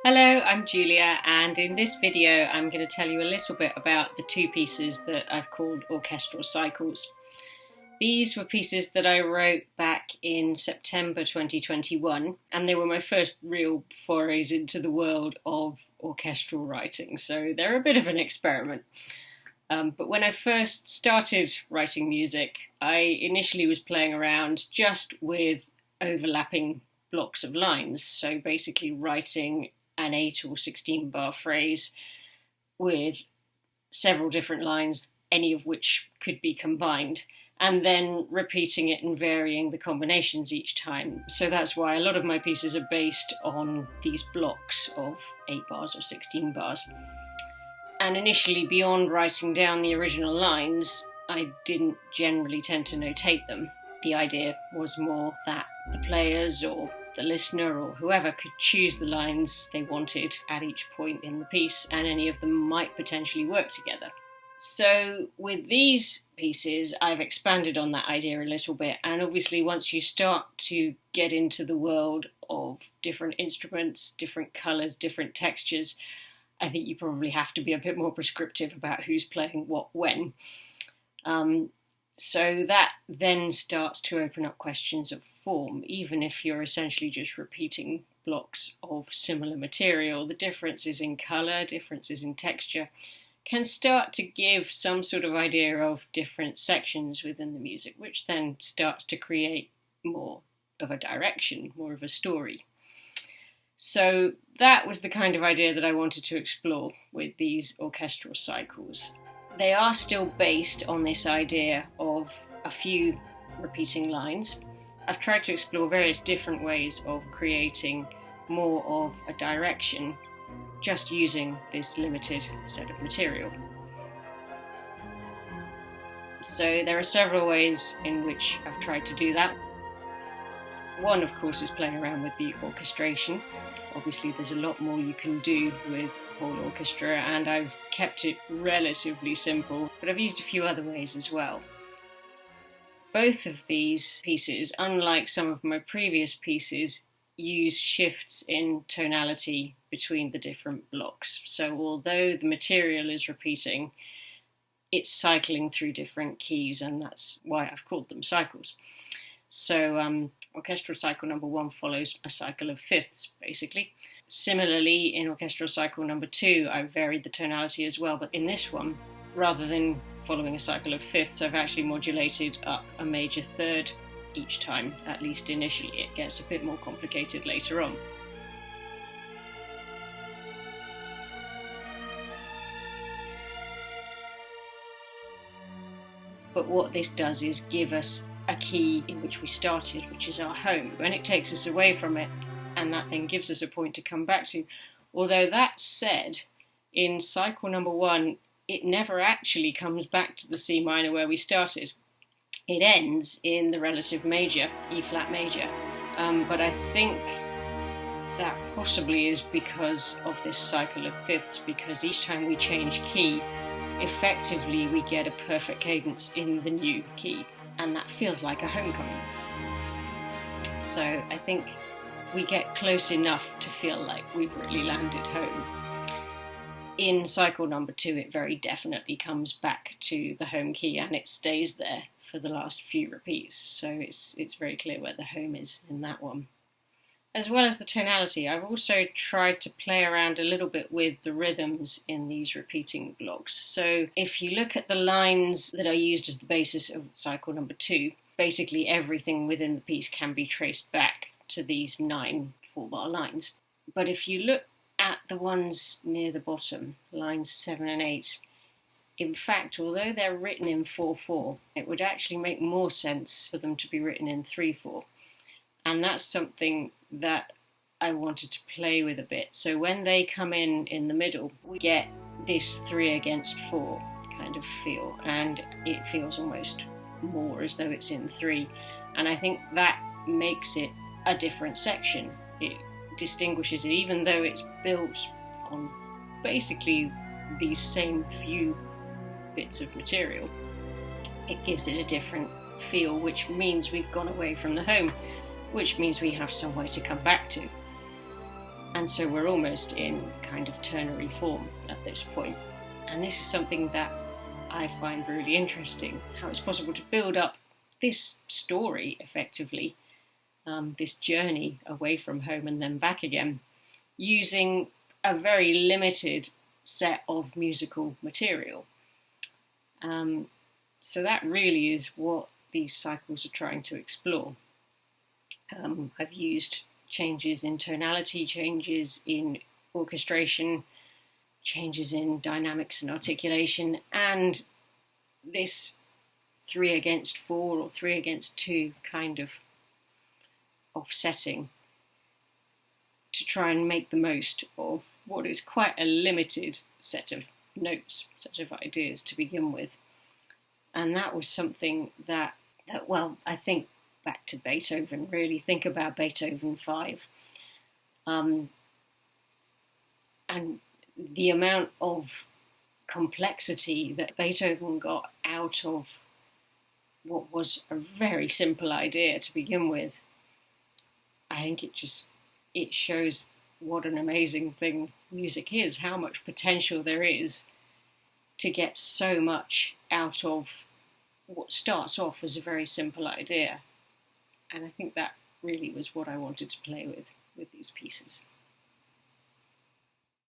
Hello, I'm Julia, and in this video I'm going to tell you a little bit about the two pieces that I've called orchestral cycles. These were pieces that I wrote back in September 2021, and they were my first real forays into the world of orchestral writing, so they're a bit of an experiment. But when I first started writing music, I initially was playing around just with overlapping blocks of lines, so basically writing an 8 or 16 bar phrase with several different lines, any of which could be combined, and then repeating it and varying the combinations each time. So that's why a lot of my pieces are based on these blocks of 8 bars or 16 bars. And initially, beyond writing down the original lines, I didn't generally tend to notate them. The idea was more that the players or the listener or whoever could choose the lines they wanted at each point in the piece, and any of them might potentially work together. So with these pieces, I've expanded on that idea a little bit, and obviously once you start to get into the world of different instruments, different colours, different textures, I think you probably have to be a bit more prescriptive about who's playing what when. So that then starts to open up questions of form. Even if you're essentially just repeating blocks of similar material, the differences in colour, differences in texture can start to give some sort of idea of different sections within the music, which then starts to create more of a direction, more of a story. So that was the kind of idea that I wanted to explore with these orchestral cycles. They are still based on this idea of a few repeating lines. I've tried to explore various different ways of creating more of a direction just using this limited set of material. So there are several ways in which I've tried to do that. One, of course, is playing around with the orchestration. Obviously, there's a lot more you can do with a whole orchestra, and I've kept it relatively simple, but I've used a few other ways as well. Both of these pieces, unlike some of my previous pieces, use shifts in tonality between the different blocks. So although the material is repeating, it's cycling through different keys, and that's why I've called them cycles. So orchestral cycle number 1 follows a cycle of fifths, basically. Similarly, in orchestral cycle number 2, I've varied the tonality as well, but in this one, rather than following a cycle of fifths, I've actually modulated up a major third each time, at least initially. It gets a bit more complicated later on. But what this does is give us a key in which we started, which is our home, and it takes us away from it, and that then gives us a point to come back to. Although that said, in cycle number 1, it never actually comes back to the C minor where we started. It ends in the relative major, E flat major, but I think that possibly is because of this cycle of fifths, because each time we change key, effectively we get a perfect cadence in the new key, and that feels like a homecoming. So I think we get close enough to feel like we've really landed home. In cycle number 2, it very definitely comes back to the home key, and it stays there for the last few repeats, so it's very clear where the home is in that one. As well as the tonality, I've also tried to play around a little bit with the rhythms in these repeating blocks. So if you look at the lines that I used as the basis of cycle number 2, basically everything within the piece can be traced back to these 9 4-bar lines. But if you look at the ones near the bottom, lines 7 and 8, in fact, although they're written in 4/4, it would actually make more sense for them to be written in 3/4. And that's something that I wanted to play with a bit. So when they come in the middle, we get this 3 against 4 kind of feel, and it feels almost more as though it's in 3. And I think that makes it a different section. It distinguishes it, even though it's built on basically these same few bits of material. It gives it a different feel, which means we've gone away from the home, which means we have somewhere to come back to. And so we're almost in kind of ternary form at this point. And this is something that I find really interesting, how it's possible to build up this story effectively, this journey away from home and then back again, using a very limited set of musical material. So that really is what these cycles are trying to explore. I've used changes in tonality, changes in orchestration, changes in dynamics and articulation, and this 3 against 4 or 3 against 2 kind of offsetting to try and make the most of what is quite a limited set of notes, set of ideas to begin with. And that was something that well, I think back to Beethoven, really think about Beethoven 5. And the amount of complexity that Beethoven got out of what was a very simple idea to begin with, I think it shows what an amazing thing music is, how much potential there is to get so much out of what starts off as a very simple idea. And I think that really was what I wanted to play with these pieces.